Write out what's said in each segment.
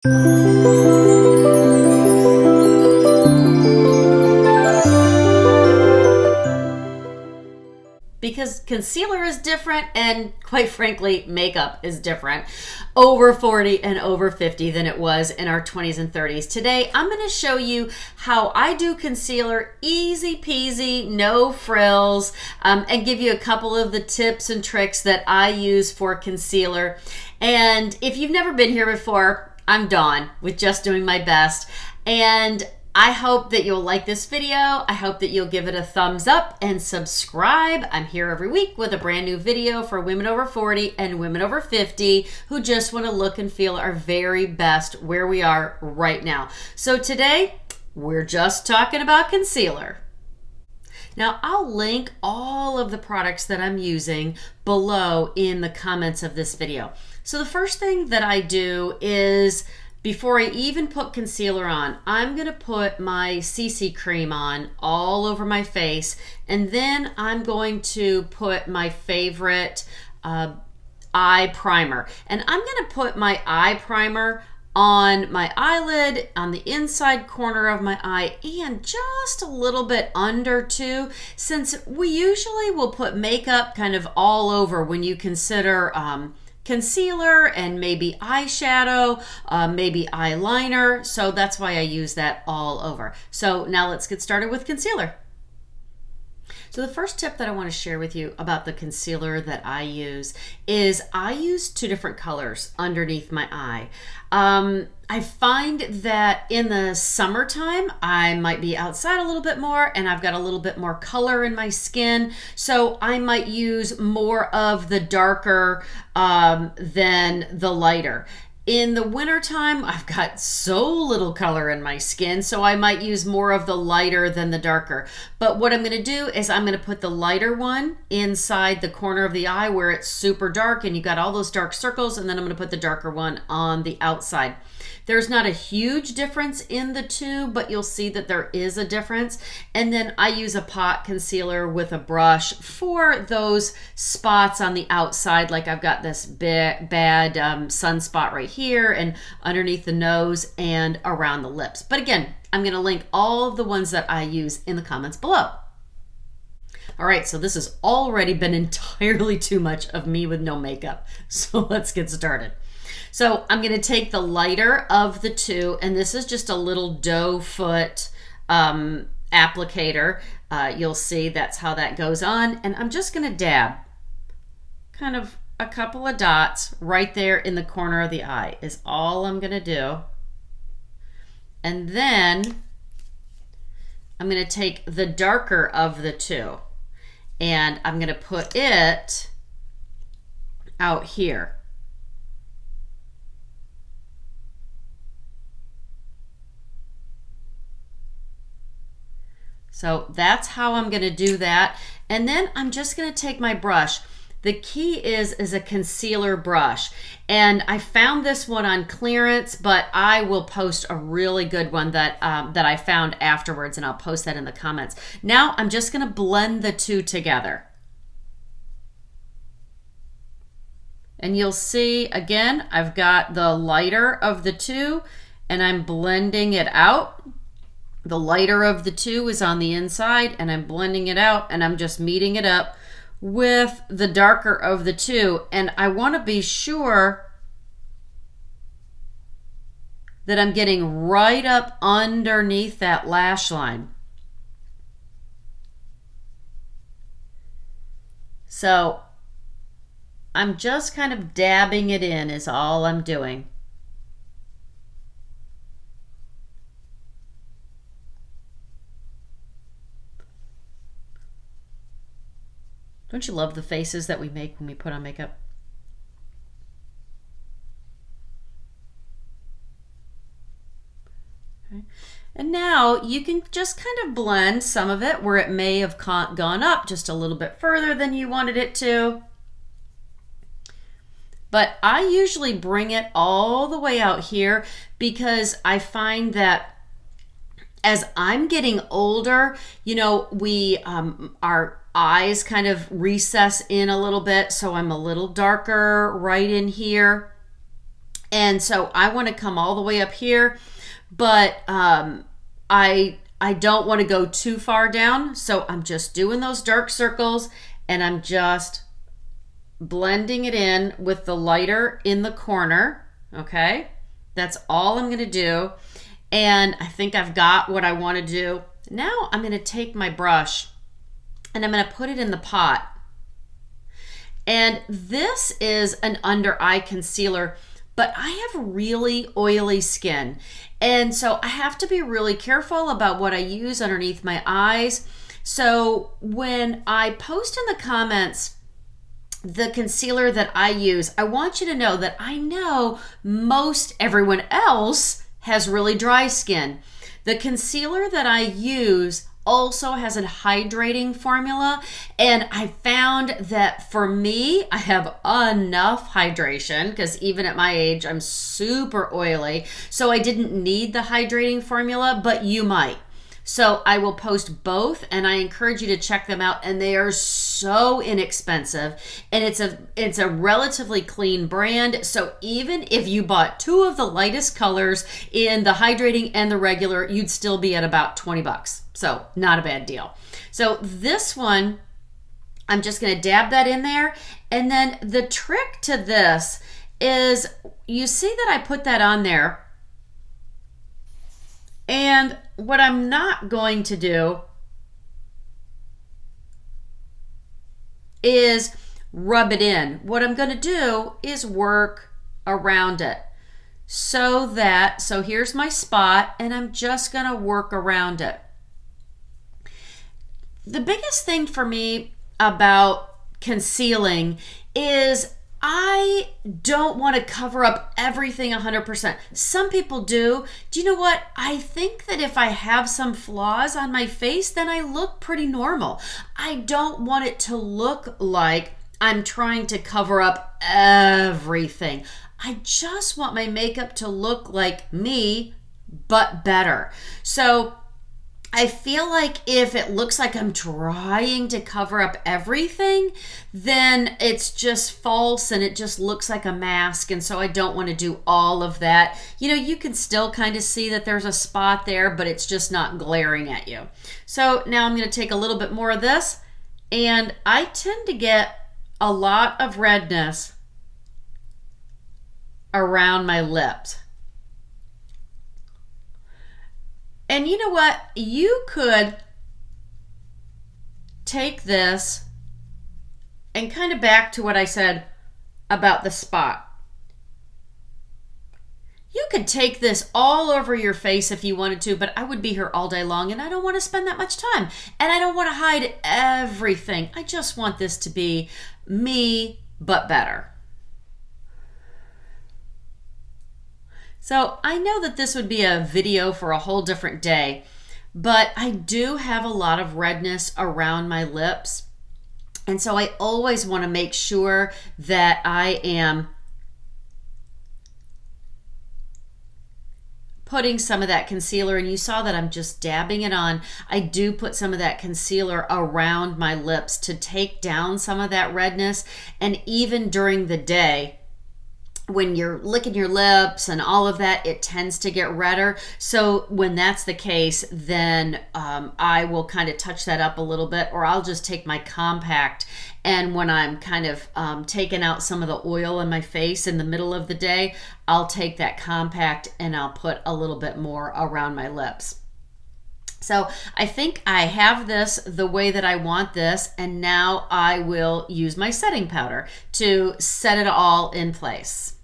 Because concealer is different and quite frankly makeup is different over 40 and over 50 than it was in our 20s and 30s. Today I'm going to show you how I do concealer easy peasy, no frills, and give you a couple of the tips and tricks that I use for concealer. And if you've never been here before, I'm Dawn with Just Doing My Best, and I hope that you'll like this video. I hope that you'll give it a thumbs up and subscribe. I'm here every week with a brand new video for women over 40 and women over 50 who just want to look and feel our very best where we are right now. So today, we're just talking about concealer. Now, I'll link all of the products that I'm using below in the comments of this video. So the first thing that I do is, before I even put concealer on, I'm going to put my CC cream on all over my face, and then I'm going to put my favorite eye primer. And I'm going to put my eye primer on my eyelid, on the inside corner of my eye, and just a little bit under too, since we usually will put makeup kind of all over when you consider concealer and maybe eyeshadow, maybe eyeliner. So that's why I use that all over. So now let's get started with concealer. So the first tip that I want to share with you about the concealer that I use is I use two different colors underneath my eye. I find that in the summertime, I might be outside a little bit more and I've got a little bit more color in my skin. So I might use more of the darker than the lighter. In the wintertime, I've got so little color in my skin, so I might use more of the lighter than the darker. But what I'm going to do is I'm going to put the lighter one inside the corner of the eye where it's super dark and you got all those dark circles, and then I'm going to put the darker one on the outside. There's not a huge difference in the two, but you'll see that there is a difference. And then I use a pot concealer with a brush for those spots on the outside, like I've got this bad sunspot right here and underneath the nose and around the lips. But again, I'm going to link all of the ones that I use in the comments below. All right, so this has already been entirely too much of me with no makeup. So let's get started. So I'm going to take the lighter of the two, and this is just a little doe foot applicator. You'll see that's how that goes on. And I'm just going to dab kind of a couple of dots right there in the corner of the eye is all I'm going to do. And then I'm going to take the darker of the two and I'm going to put it out here. So that's how I'm going to do that. And then I'm just going to take my brush. The key is a concealer brush. And I found this one on clearance, but I will post a really good one that I found afterwards, and I'll post that in the comments. Now I'm just going to blend the two together. And you'll see, again, I've got the lighter of the two, and I'm blending it out. The lighter of the two is on the inside, and I'm blending it out, and I'm just meeting it up with the darker of the two. And I want to be sure that I'm getting right up underneath that lash line. So I'm just kind of dabbing it in is all I'm doing. Don't you love the faces that we make when we put on makeup? Okay. And now you can just kind of blend some of it where it may have gone up just a little bit further than you wanted it to. But I usually bring it all the way out here because I find that as I'm getting older, you know, our eyes kind of recess in a little bit, so I'm a little darker right in here. And so I want to come all the way up here, but I don't want to go too far down. So I'm just doing those dark circles and I'm just blending it in with the lighter in the corner. Okay, that's all I'm going to do. And I think I've got what I want to do. Now I'm going to take my brush and I'm going to put it in the pot. And this is an under eye concealer, but I have really oily skin. And so I have to be really careful about what I use underneath my eyes. So when I post in the comments the concealer that I use, I want you to know that I know most everyone else has really dry skin. The concealer that I use also has a hydrating formula, and I found that for me, I have enough hydration because even at my age, I'm super oily. So I didn't need the hydrating formula, but you might. So I will post both, and I encourage you to check them out, and they are so inexpensive, and it's a relatively clean brand. So even if you bought two of the lightest colors in the hydrating and the regular, you'd still be at about 20 bucks. So not a bad deal. So this one, I'm just going to dab that in there. And then the trick to this is, you see that I put that on there. And what I'm not going to do is rub it in. What I'm going to do is work around it so here's my spot, and I'm just going to work around it. The biggest thing for me about concealing is I don't want to cover up everything 100%. Some people do. Do you know what? I think that if I have some flaws on my face, then I look pretty normal. I don't want it to look like I'm trying to cover up everything. I just want my makeup to look like me, but better. So I feel like if it looks like I'm trying to cover up everything, then it's just false and it just looks like a mask. And so I don't want to do all of that. You know, you can still kind of see that there's a spot there, but it's just not glaring at you. So now I'm going to take a little bit more of this, and I tend to get a lot of redness around my lips. And you know what? You could take this and kind of back to what I said about the spot. You could take this all over your face if you wanted to, but I would be here all day long and I don't want to spend that much time. And I don't want to hide everything. I just want this to be me, but better. So I know that this would be a video for a whole different day, but I do have a lot of redness around my lips. And so I always want to make sure that I am putting some of that concealer, and you saw that I'm just dabbing it on. I do put some of that concealer around my lips to take down some of that redness. And even during the day, when you're licking your lips and all of that, it tends to get redder. So when that's the case, then I will kind of touch that up a little bit, or I'll just take my compact, and when I'm kind of taking out some of the oil in my face in the middle of the day, I'll take that compact and I'll put a little bit more around my lips. So I think I have this the way that I want this, and now I will use my setting powder to set it all in place.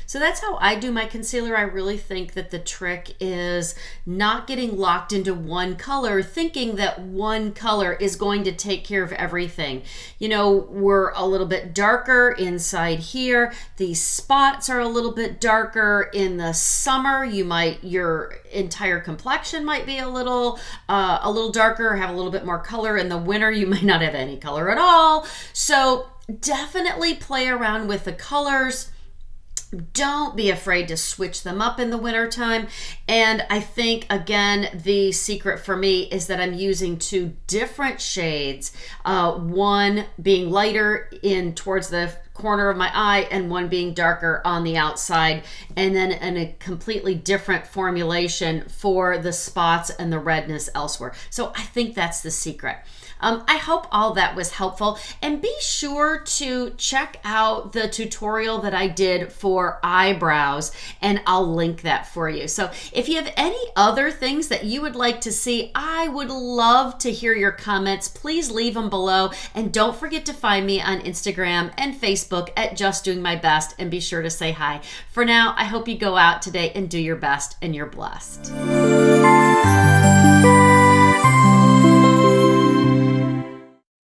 So that's how I do my concealer. I really think that the trick is not getting locked into one color, thinking that one color is going to take care of everything. You know, we're a little bit darker inside here. These spots are a little bit darker. In the summer, your entire complexion might be a little darker, have a little bit more color. In the winter, you might not have any color at all. So definitely play around with the colors. Don't be afraid to switch them up in the wintertime. And I think, again, the secret for me is that I'm using two different shades, one being lighter in towards the corner of my eye and one being darker on the outside, and then in a completely different formulation for the spots and the redness elsewhere. So I think that's the secret. I hope all that was helpful, and be sure to check out the tutorial that I did for eyebrows, and I'll link that for you. So if you have any other things that you would like to see, I would love to hear your comments. Please leave them below, and don't forget to find me on Instagram and Facebook at Just Doing My Best, and be sure to say hi. For now, I hope you go out today and do your best, and you're blessed.